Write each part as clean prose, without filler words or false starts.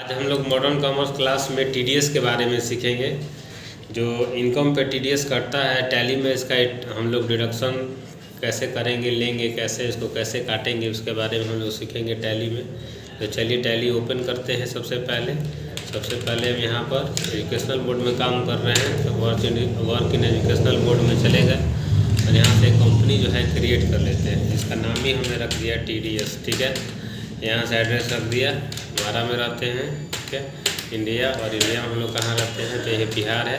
आज हम लोग मॉडर्न कॉमर्स क्लास में टीडीएस के बारे में सीखेंगे। जो इनकम पे टीडीएस कटता है टैली में, इसका हम लोग डिडक्शन कैसे करेंगे, लेंगे कैसे, इसको कैसे काटेंगे, उसके बारे में हम लोग सीखेंगे टैली में। तो चलिए टैली ओपन करते हैं। सबसे पहले हम यहाँ पर एजुकेशनल बोर्ड में काम कर रहे हैं, तो वर्क इन एजुकेशनल बोर्ड में चले गए और यहाँ से कंपनी जो है क्रिएट कर लेते हैं। इसका नाम ही हमने रख दिया टीडीएस, ठीक है। यहाँ से एड्रेस रख दिया, हमारा में रहते हैं, ठीक है, इंडिया। और इंडिया में हम लोग कहाँ रहते हैं, तो ये बिहार है।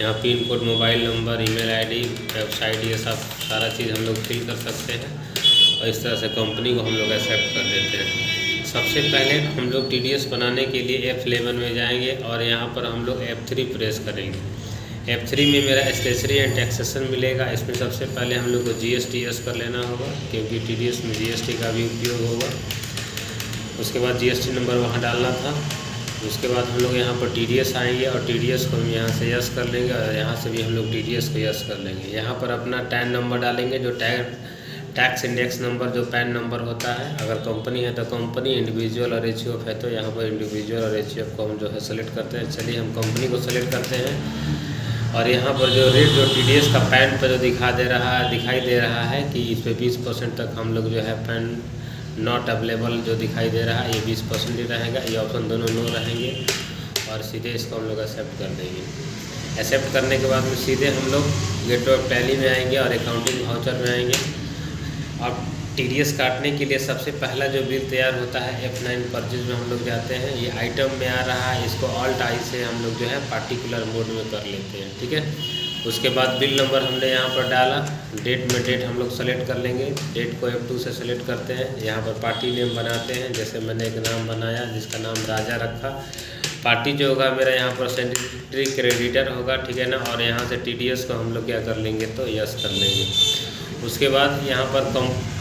यहाँ pin code, mobile number, email ID, website, ये सब सारा चीज़ हम लोग फिल कर सकते हैं। और इस तरह से कंपनी को हम लोग एक्सेप्ट कर देते हैं। सबसे पहले हम लोग टीडीएस बनाने के लिए F11 में जाएंगे और यहाँ पर हम लोग F3 प्रेस करेंगे। F3 में मेरा स्टेशनरी एंड टैक्सेशन मिलेगा। इसमें सबसे पहले हम लोग को GSTS कर लेना होगा, क्योंकि टीडीएस में GST का भी उपयोग होगा। उसके बाद GST नंबर वहाँ डालना था। उसके बाद हम लोग यहाँ पर टीडीएस आएंगे और टीडीएस को हम यहाँ से यस कर लेंगे और यहाँ से भी हम लोग टीडीएस को यस कर लेंगे। यहाँ पर अपना टैन नंबर डालेंगे, जो टैक्स इंडेक्स नंबर, जो पैन नंबर होता है। अगर कंपनी है तो कंपनी, इंडिविजुअल और HUF है तो यहाँ पर इंडिविजुअल और HUF को हम जो है सेलेक्ट करते हैं। चलिए हम कंपनी को सेलेक्ट करते हैं और यहाँ पर जो रेट, जो टीडीएस का पैन पर जो दिखाई दे रहा है कि इस पर 20% तक हम लोग जो है पैन नॉट अवेलेबल जो दिखाई दे रहा है, ये 20% ही रहेगा। ये ऑप्शन दोनों नो रहेंगे और सीधे इसको हम लोग एक्सेप्ट कर देंगे। एक्सेप्ट करने के बाद में सीधे हम लोग गेटवे ऑफ टैली में आएंगे और अकाउंटिंग वाउचर में आएंगे। अब टीडीएस काटने के लिए सबसे पहला जो बिल तैयार होता है F9 परचेज में हम लोग जाते हैं। ये आइटम में आ रहा है, इसको ऑल्ट आई से हम लोग जो है पार्टिकुलर मोड में कर लेते हैं, ठीक है। उसके बाद बिल नंबर हमने यहाँ पर डाला, डेट में डेट हम लोग सेलेक्ट कर लेंगे। डेट को F2 से सेलेक्ट करते हैं। यहाँ पर पार्टी नेम बनाते हैं, जैसे मैंने एक नाम बनाया जिसका नाम राजा रखा। पार्टी जो होगा मेरा यहाँ पर सेंट्री क्रेडिटर होगा, ठीक है ना। और यहाँ से टीडीएस को हम लोग क्या कर लेंगे, तो यस कर लेंगे। उसके बाद यहाँ पर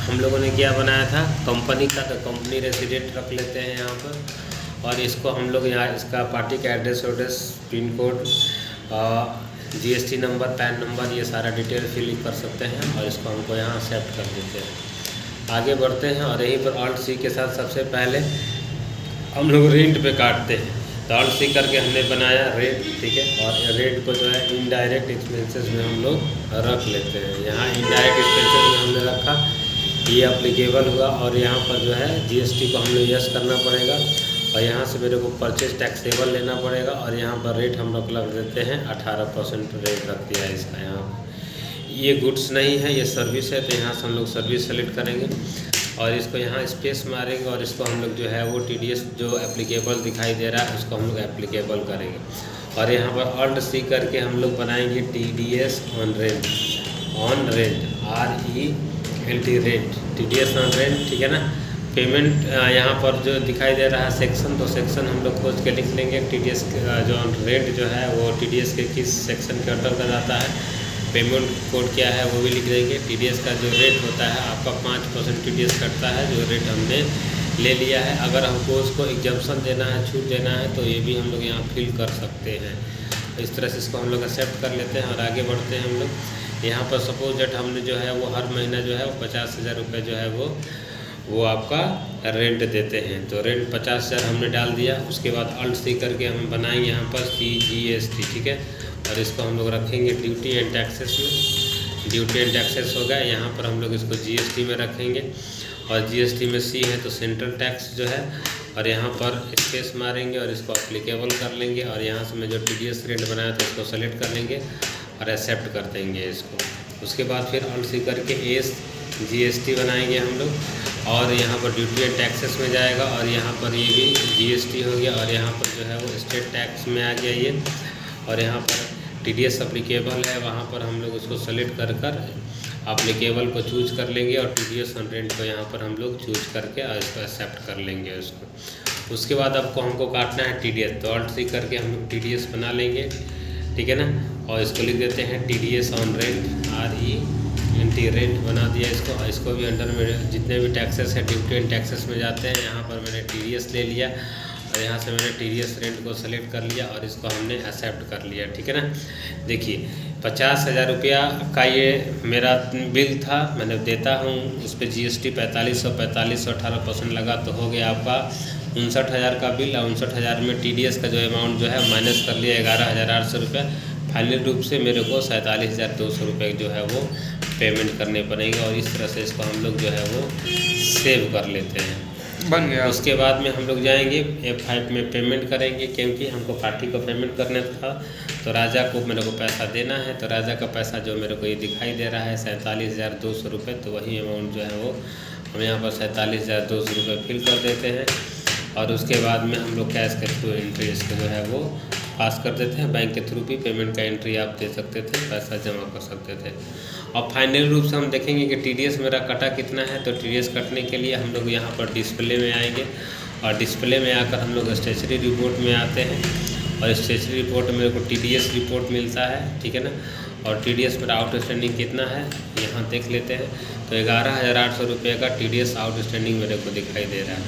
हम लोगों ने क्या बनाया था, कंपनी का, तो कंपनी रेसिडेंट रख लेते हैं यहाँ पर। और इसको हम लोग यहाँ इसका पार्टी का address, pin code, GST number, pan number, ये सारा डिटेल फिल कर सकते हैं और इसको हमको यहाँ एक्सेप्ट कर देते हैं। आगे बढ़ते हैं और यहीं पर ऑल्ट C के साथ सबसे पहले हम लोग रेंट पे काटते हैं। तो ऑल्ट C करके हमने बनाया रेट, ठीक है। और रेट को जो है इनडायरेक्ट एक्सपेंसेस में हम लोग रख लेते हैं। यहाँ इनडायरेक्ट एक्सपेंसेस में हमने रखा, ये अप्लीकेबल हुआ। और यहाँ पर जो है GST को हम लोग यस करना पड़ेगा और यहाँ से मेरे को परचेज टैक्सेबल लेना पड़ेगा। और यहाँ पर रेट हम लोग लग देते हैं 18% रेट रख दिया है इसका। यहाँ ये गुड्स नहीं है, ये सर्विस है, तो यहाँ से हम लोग सर्विस सेलेक्ट करेंगे और इसको यहाँ स्पेस मारेंगे और इसको हम लोग जो है वो टीडीएस जो एप्लीकेबल दिखाई दे रहा है उसको हम लोग एप्लीकेबल करेंगे। और यहाँ पर ऑल्ट C करके हम लोग बनाएंगे TDS on rent, RENT rent, TDS on rent, ठीक है ना। पेमेंट यहाँ पर जो दिखाई दे रहा है सेक्शन, तो सेक्शन हम लोग खोज के लिख लेंगे। टीडीएस जो रेट जो है वो टीडीएस के किस सेक्शन के अंडर का जाता है, पेमेंट कोड क्या है वो भी लिख देंगे। टीडीएस का जो रेट होता है आपका 5% टीडीएस कटता है, जो रेट हमने ले लिया है। अगर हमको उसको एग्जम्पशन देना है, छूट देना है, तो ये भी हम लोग यहाँ फिल कर सकते हैं। इस तरह से इसको हम लोग एक्सेप्ट कर लेते हैं और आगे बढ़ते हैं हम लोग। यहाँ पर सपोज डेट हमने जो है वो हर महीना जो है वो 50,000 रुपये जो है वो आपका रेंट देते हैं। तो रेंट 50,000 हमने डाल दिया। उसके बाद ऑल्ट C करके हम बनाएंगे यहाँ पर CGST, ठीक है। और इसको हम लोग रखेंगे ड्यूटी एंड टैक्सेस में। ड्यूटी एंड टैक्सेस हो गया, यहाँ पर हम लोग इसको GST में रखेंगे। और GST में C है तो सेंट्रल टैक्स जो है। और यहाँ पर स्पेस मारेंगे और इसको अप्लीकेबल कर लेंगे। और यहाँ से मैं जो TDS रेट बनाया था उसको सेलेक्ट कर लेंगे और एक्सेप्ट कर देंगे इसको। उसके बाद फिर ऑल्ट C करके GST बनाएंगे हम लोग और यहाँ पर ड्यूटी एंड टैक्सेस में जाएगा। और यहाँ पर ये भी GST हो गया और यहाँ पर जो है वो स्टेट टैक्स में आ गया ये। और यहाँ पर TDS अप्लीकेबल है, वहाँ पर हम लोग उसको सेलेक्ट कर अप्लीकेबल को चूज कर लेंगे और TDS ऑन रेंट को यहाँ पर हम लोग चूज करके और इसको एक्सेप्ट कर लेंगे उसको। उसके बाद आपको हमको काटना है TDS, तो ऑल्ट C करके हम लोग TDS बना लेंगे, ठीक है ना। और इसको लिख देते हैं TDS on rent, RENT rent बना दिया इसको। और इसको भी अंडर में जितने भी टैक्सेस है ड्यूटी एंड टैक्सेस में जाते हैं। यहाँ पर मैंने TDS ले लिया और यहाँ से मैंने TDS रेंट को सेलेक्ट कर लिया और इसको हमने एक्सेप्ट कर लिया, ठीक है ना। देखिए 50,000 रुपया का ये मेरा बिल था, मैंने देता हूँ। इस पर GST 4545 18% लगा, तो हो गया आपका 59,000 का बिल और 59,000 में TDS का जो अमाउंट जो है माइनस कर लिया 11,800 रुपये। फाइनल रूप से मेरे को 47,200 रुपये जो है वो पेमेंट करने पड़ेंगे और इस तरह से इसको हम लोग जो है वो सेव कर लेते हैं। बन गया। उसके बाद में हम लोग जाएंगे F5 में पेमेंट करेंगे, क्योंकि हमको पार्टी को पेमेंट करना था तो राजा को मेरे को पैसा देना है। तो राजा का पैसा जो मेरे को ये दिखाई दे रहा है 47,200 रुपये, तो वही अमाउंट जो है वो हम यहाँ पर 47,200 रुपये फिल कर देते हैं और उसके बाद में हम लोग कैश के थ्रू एंट्री इसको जो है वो पास कर देते हैं। बैंक के थ्रू भी पेमेंट का एंट्री आप दे सकते थे, पैसा जमा कर सकते थे। और फाइनल रूप से हम देखेंगे कि TDS मेरा कटा कितना है। तो TDS कटने के लिए हम लोग यहाँ पर डिस्प्ले में आएंगे और डिस्प्ले में आकर हम लोग स्टेशनरी रिपोर्ट में आते हैं और स्टेशनरी रिपोर्ट में मेरे को TDS रिपोर्ट मिलता है, ठीक है ना। और TDS मेरा आउटस्टैंडिंग कितना है यहाँ देख लेते हैं। तो 11,800 रुपये का TDS आउटस्टैंडिंग मेरे को दिखाई दे रहा है।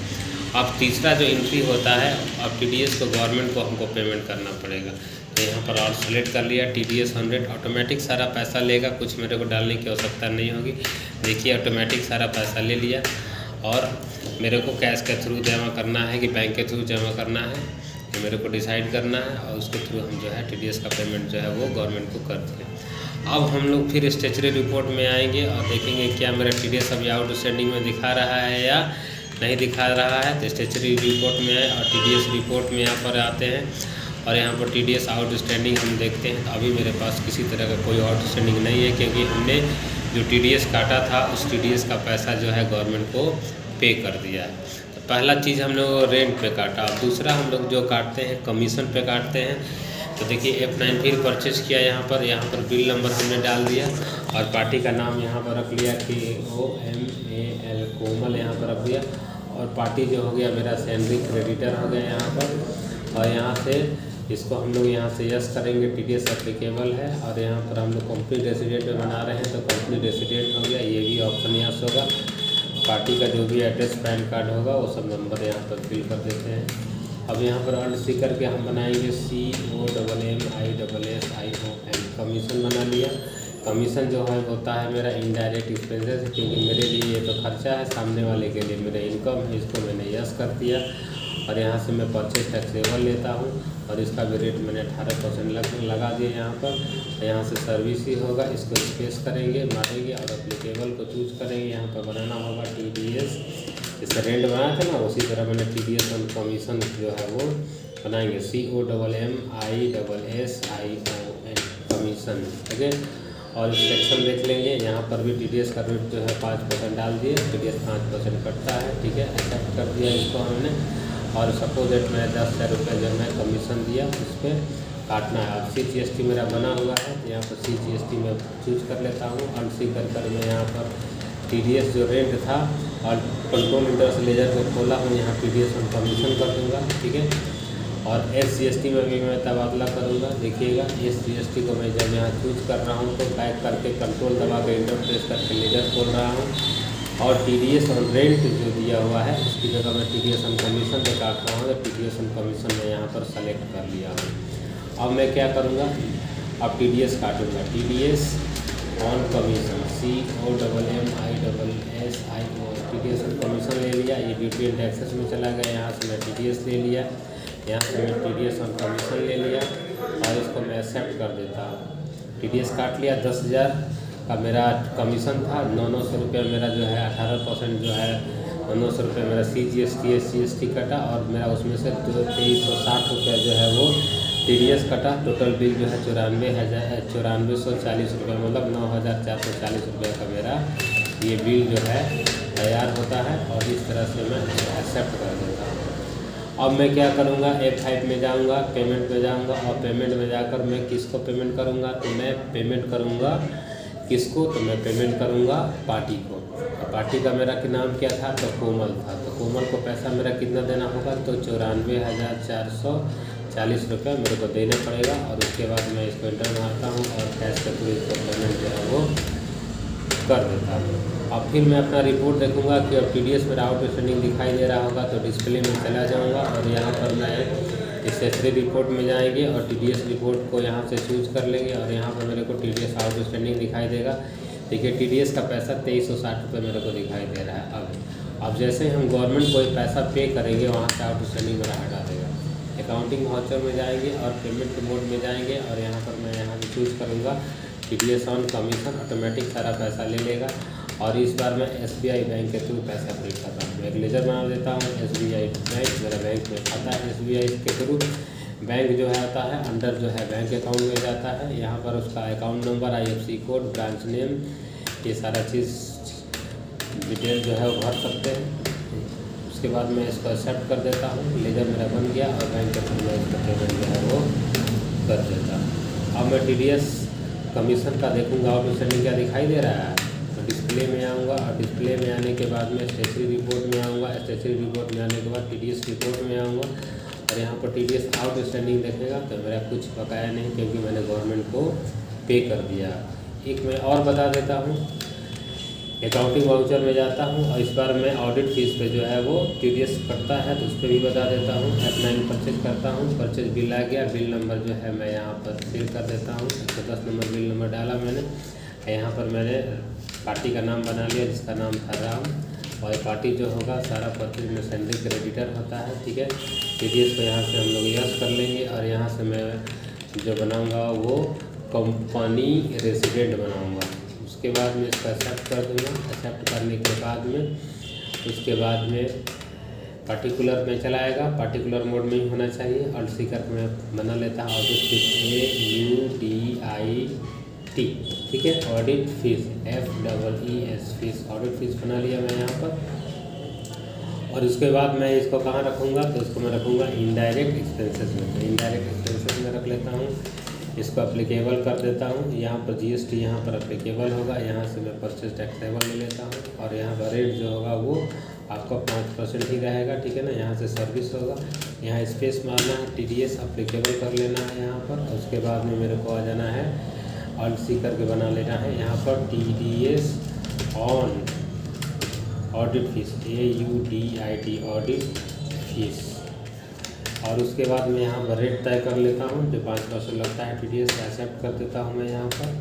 अब तीसरा जो एंट्री होता है, अब TDS को गवर्नमेंट को हमको पेमेंट करना पड़ेगा। तो यहाँ पर और सेलेक्ट कर लिया TDS 100, ऑटोमेटिक सारा पैसा लेगा, कुछ मेरे को डालने की आवश्यकता नहीं होगी। देखिए ऑटोमेटिक सारा पैसा ले लिया और मेरे को कैश के थ्रू जमा करना है कि बैंक के थ्रू जमा करना है, ये मेरे को डिसाइड करना है और उसके थ्रू हम जो है TDS का पेमेंट जो है वो गवर्नमेंट को कर दें। अब हम लोग फिर स्टेशनरी रिपोर्ट में आएंगे और देखेंगे क्या मेरा TDS अभी आउटस्टैंडिंग में दिखा रहा है या नहीं दिखा रहा है। तो स्टेशनरी रिपोर्ट में आए और TDS रिपोर्ट में यहाँ पर आते हैं और यहाँ पर TDS आउटस्टैंडिंग हम देखते हैं। तो अभी मेरे पास किसी तरह का कोई आउटस्टैंडिंग नहीं है, क्योंकि हमने जो TDS काटा था उस TDS का पैसा जो है गवर्नमेंट को पे कर दिया है। तो पहला चीज़ हम लोग रेंट पे काटा। अब दूसरा हम लोग जो काटते हैं कमीशन पे काटते हैं। तो देखिए F9 फिर परचेज़ किया, यहाँ पर बिल नंबर हमने डाल दिया और पार्टी का नाम यहाँ पर रख लिया KOMAL कोमल यहाँ पर रख दिया और पार्टी जो हो गया मेरा सैलरी क्रेडिटर हो गया यहाँ पर। और यहाँ से इसको हम लोग यहाँ से यस करेंगे, TDS एप्लीकेबल है। और यहाँ पर हम लोग कंपनी रेसिडेंट में बना रहे हैं तो कंपनी रेसिडेंट हो गया, ये भी ऑप्शन यस होगा। पार्टी का जो भी एड्रेस पैन कार्ड होगा वो सब नंबर यहाँ पर फिल कर देते हैं। अब यहाँ पर अल्ट सी करके हम बनाएंगे COMMISSION कमीशन बना लिया। कमीशन जो है होता है मेरा इनडायरेक्ट एक्सपेंसेस, क्योंकि मेरे लिए ये तो खर्चा है, सामने वाले के लिए मेरा इनकम है, इसको मैंने यस कर दिया। और यहाँ से मैं परचेज टैक्सेबल लेता हूँ और इसका भी रेट मैंने 18% लगा दिया यहाँ पर। यहाँ से सर्विस ही होगा, इसको स्पेस करेंगे, मारेंगे और एप्लीकेबल को चूज करेंगे। यहाँ पर बनाना होगा TDS, जैसे रेंट बनाया था ना उसी तरह मैंने TDS ऑन कमीशन जो है वो बनाएंगे COMMISSION कमीशन, ठीक है। और सेक्शन देख लेंगे, यहाँ पर भी TDS का रेट जो है 5% डाल दिए, TDS 5% कटता है, ठीक है। एक्सेप्ट कर दिया इसको हमने और सपोज डेट मैंने 10,000 रुपये जो मैं कमीशन दिया उस पर काटना है। अब CGST मेरा बना हुआ है तो यहाँ पर CGST में चूज कर लेता हूँ। अल्ट सी कर मैं यहाँ पर TDS जो रेंट था और कंट्रोल इंटरेस्ट लेजर को खोला हूँ, यहाँ TDS ऑन कमीशन कर दूँगा, ठीक है। और SGST में भी मैं तबादला करूँगा। देखिएगा SGST को मैं जब यहाँ चूज कर रहा हूँ तो बैक करके कंट्रोल दबा के इंटर प्रेस करके लेजर खोल रहा हूँ और TDS ऑन रेंट जो दिया हुआ है उसकी जगह मैं TDS ऑन कमीशन पे काट रहा हूँ। तो TDS ऑन कमीशन मैं यहाँ पर सेलेक्ट कर लिया हूँ। अब मैं क्या करूँगा, अब TDS काटूँगा, TDS on commission COMMISSION TDS on commission ले लिया। ये ड्यूटी एंड टैक्सेस में चला गया, यहाँ से मैं TDS ले लिया, यहाँ से मैं TDS ऑन कमीशन ले लिया और इसको मैं एक्सेप्ट कर देता हूँ। TDS काट लिया, 10,000 का मेरा कमीशन था, 900 रुपये मेरा जो है 18% जो है 900 रुपये मेरा CGST SGST कटा और मेरा उसमें से 2360 रुपये जो है वो TDS कटा। टोटल बिल जो है 94,440 रुपये, मतलब 9,440 रुपये का मेरा ये बिल जो है तैयार होता है और इस तरह से मैं एक्सेप्ट कर देता हूँ। अब मैं क्या करूँगा, F5 में जाऊँगा, पेमेंट में जाऊँगा और पेमेंट में जाकर मैं किसको पेमेंट करूँगा, तो मैं पेमेंट करूँगा किसको, तो मैं पेमेंट करूँगा पार्टी को। तो पार्टी का मेरा नाम क्या था, तो कोमल था। तो कोमल को पैसा मेरा कितना देना होगा, तो 94,440 रुपये मेरे को देना पड़ेगा। और उसके बाद मैं इसको इंटर मारता हूँ और कैश के थ्रू इसको पेमेंट जो है वो कर देता हूँ। अब फिर मैं अपना रिपोर्ट देखूंगा कि अब TDS मेरा आउटस्टैंडिंग दिखाई दे रहा होगा तो डिस्प्ले में चला जाऊंगा और यहाँ पर मैं स्टेशनरी रिपोर्ट में जाएंगे और TDS रिपोर्ट को यहाँ से चूज कर लेंगे और यहाँ पर मेरे को TDS आउटस्टैंडिंग दिखाई देगा। देखिए TDS का पैसा 2360 रुपये मेरे को दिखाई दे रहा है। अब अब जैसे ही हम गवर्नमेंट कोई पैसा पे करेंगे वहाँ से आउटस्टैंडिंग मेरा हटा देगा। अकाउंटिंग वाउचर में जाएंगे और पेमेंट के मोड में जाएंगे और यहाँ पर मैं यहाँ से चूज़ करूँगा TDS ऑन कमीशन, ऑटोमेटिक सारा पैसा ले लेगा। और इस बार मैं SBI बैंक के थ्रू पैसा पे करता हूँ। एक लेजर बना देता हूँ, SBI बैंक, मेरा बैंक में खाता है SBI के थ्रू। बैंक जो है आता है अंडर जो है बैंक अकाउंट में जाता है। यहाँ पर उसका account number, IFSC code, branch name, ये सारा चीज़ डिटेल जो है वो भर सकते हैं। उसके बाद मैं इसको एक्सेप्ट कर देता हूँ, लेजर मेरा बन गया और बैंक के थ्रू मैं इसका पेमेंट जो है वो कर देता हूँ। अब मैं TDS कमीशन का देखूँगा आउटस्टैंडिंग क्या दिखाई दे रहा है, तो डिस्प्ले में आऊँगा और डिस्प्ले में आने के बाद में स्टेचरी रिपोर्ट में आऊँगा। स्टेचरी रिपोर्ट में आने के बाद TDS रिपोर्ट में आऊँगा और यहाँ पर TDS आउटस्टैंडिंग देखेगा तो मेरा कुछ बकाया नहीं, क्योंकि मैंने गवर्नमेंट को पे कर दिया। एक मैं और बता देता हूँ, अकाउंटिंग वाउचर में जाता हूँ और इस बार मैं ऑडिट फीस पे जो है वो TDS कटता है तो उस पर भी बता देता हूँ। F9 परचेज करता हूँ, परचेज बिल आ गया, बिल नंबर जो है मैं यहाँ पर फिल कर देता हूँ। 110 नंबर बिल नंबर डाला मैंने। यहाँ पर मैंने पार्टी का नाम बना लिया जिसका नाम था राम, और पार्टी जो होगा सारा परचेज में सैलरी क्रेडिटर होता है, ठीक है। TDS को यहाँ से हम लोग यस कर लेंगे और यहाँ से मैं जो बनाऊँगा वो कंपनी रेसिडेंट बनाऊँगा। उसके बाद में इसको एक्सेप्ट कर दूँगा। एक्सेप्ट करने के बाद में उसके बाद में पार्टिकुलर में चलाएगा, पार्टिकुलर मोड में ही होना चाहिए। और सीकर में बना लेता हूँ ऑडिट फीस AUDIT, ठीक है। Audit fees FEES fees, audit fees बना लिया मैं यहाँ पर। और उसके बाद मैं इसको कहाँ रखूँगा, तो इसको मैं रखूँगा इनडायरेक्ट एक्सपेंसेस में। तो इनडायरेक्ट एक्सपेंसेस में रख लेता हूँ, इसको अप्लीकेबल कर देता हूँ। यहाँ पर GST यहाँ पर अप्लीकेबल होगा, यहाँ से मैं परचेज टैक्सेबल ले लेता हूँ और यहाँ पर रेट जो होगा वो आपका 5% ही रहेगा, ठीक है ना। यहाँ से सर्विस होगा, यहाँ स्पेस मारना है, TDS अप्लीकेबल कर लेना है यहाँ पर। और उसके बाद में मेरे को आ जाना है ऑल्ट सी करके बना लेना है यहाँ पर TDS on audit fees AUDIT audit fees. और उसके बाद मैं यहाँ पर रेट तय कर लेता हूँ जो 5% लगता है TDS, एक्सेप्ट कर देता हूँ मैं यहाँ पर।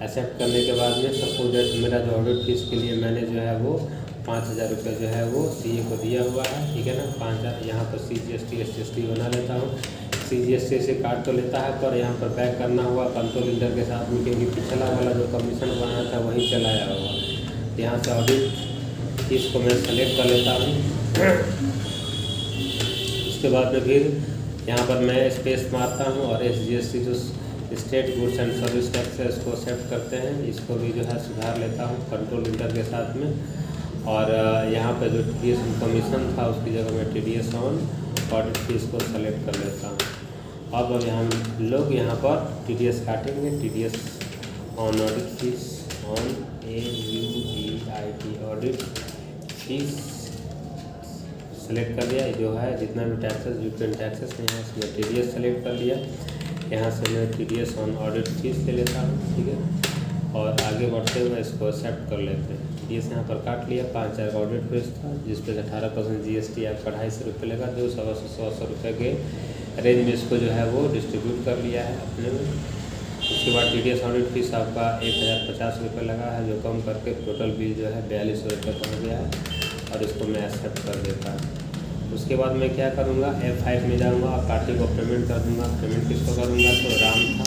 एक्सेप्ट करने के बाद में सपोज मेरा जो ऑडिट फीस के लिए मैंने जो है वो 5000 रुपये जो है वो CA को दिया हुआ है, ठीक है ना। 5000 यहाँ पर CGST SGST बना लेता हूँ। CGST से काट तो लेता है पर यहाँ पर बैक करना हुआ कंट्रोल इंटर के साथ में, क्योंकि पिछला वाला जो कमीशन बनाया था वही चलाया होगा। यहाँ से ऑडिट फीस को मैं सेलेक्ट कर लेता हूँ। उसके बाद में फिर यहाँ पर मैं स्पेस मारता हूँ और SGST जो state goods and service tax है इसको एक्सेप्ट करते हैं, इसको भी जो है सुधार लेता हूँ कंट्रोल इंटर के साथ में। और यहाँ पे जो TDS कमीशन था उसकी जगह मैं TDS ऑन ऑडिट फीस को सेलेक्ट कर लेता हूँ। अब हम लोग यहाँ पर TDS काटेंगे, TDS on audit fees on AUDIT audit fees select कर लिया। जो है जितना भी टैक्सेस डिफरेंट टैक्सेस हैं यहाँ से मैं TDS सेलेक्ट कर लिया। यहाँ से मैं TDS ऑन ऑडिट फीस ले लेता हूँ, ठीक है। और आगे बढ़ते हुए इसको एक्सेप्ट कर लेते हैं। TDS यहाँ पर काट लिया। 5000 का ऑडिट फीस था जिस पर 18% GST आपका 250 रुपये लगा, 200 रुपये के रेंज में इसको जो है वो डिस्ट्रीब्यूट कर लिया है अपने में। उसके बाद TDS ऑडिट फीस आपका 1050 रुपये लगा है, जो कम करके टोटल बिल जो है 4200 रुपये पहुँच गया है और इसको मैं एक्सेप्ट कर देता हूँ। उसके बाद मैं क्या करूँगा, F5 में जाऊँगा और पार्टी को पेमेंट कर दूँगा। पेमेंट किसको करूँगा, तो राम था,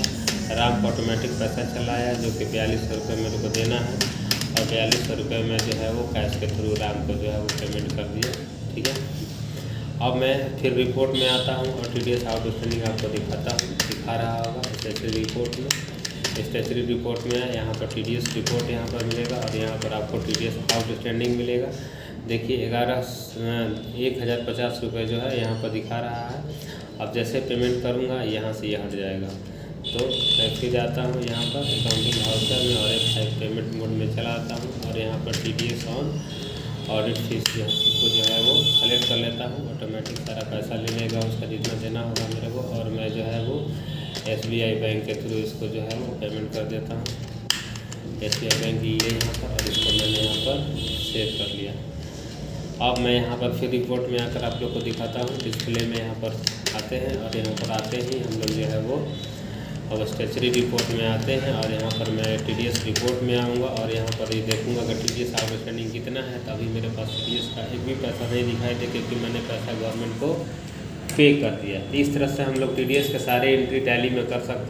राम को ऑटोमेटिक पैसा चला आया जो कि 4200 रुपये मेरे को देना है और 4200 रुपये में जो है वो कैश के थ्रू राम को जो है वो पेमेंट कर दिया, ठीक है। अब मैं फिर रिपोर्ट में आता हूँ और TDS आउटस्टैंडिंग आपको दिखाता हूँ, दिखा रहा होगा स्टेचरी रिपोर्ट में। स्टेचरी रिपोर्ट में यहाँ पर TDS रिपोर्ट यहाँ पर मिलेगा और यहाँ पर आपको TDS आउटस्टैंडिंग मिलेगा। देखिए 1050 रुपये जो है यहाँ पर दिखा रहा है। अब जैसे पेमेंट करूँगा यहाँ से ये हट जाएगा, तो मैं फिर जाता हूँ यहाँ पर अकाउंटिंग वाउचर में और F5 पेमेंट मोड में चला आता हूँ और यहाँ पर TDS ऑन ऑडिट फीस को जो है वो सेलेक्ट कर लेता हूँ। ऑटोमेटिक सारा पैसा ले लेगा उसका जितना देना होगा मेरे को, और मैं जो है वो SBI बैंक के थ्रू इसको जो है वो पेमेंट कर देता हूँ। SBI बैंक लिए यहाँ पर और इसको मैंने यहाँ पर सेव कर लिया। अब मैं यहाँ पर फिर रिपोर्ट में आकर आप लोग को दिखाता हूँ। डिस्प्ले में यहाँ पर आते हैं और यहाँ पर आते ही हम लोग जो है वो अब स्टेचरी रिपोर्ट में आते हैं और यहाँ पर मैं TDS रिपोर्ट में आऊँगा और यहाँ पर ये देखूँगा कि TDS आउटस्टैंडिंग कितना है। तभी मेरे पास TDS का एक भी पैसा नहीं दिखाई दे, क्योंकि मैंने पैसा गवर्नमेंट को पे कर दिया। इस तरह से हम लोग TDS के सारे एंट्री टैली में कर सकते हैं।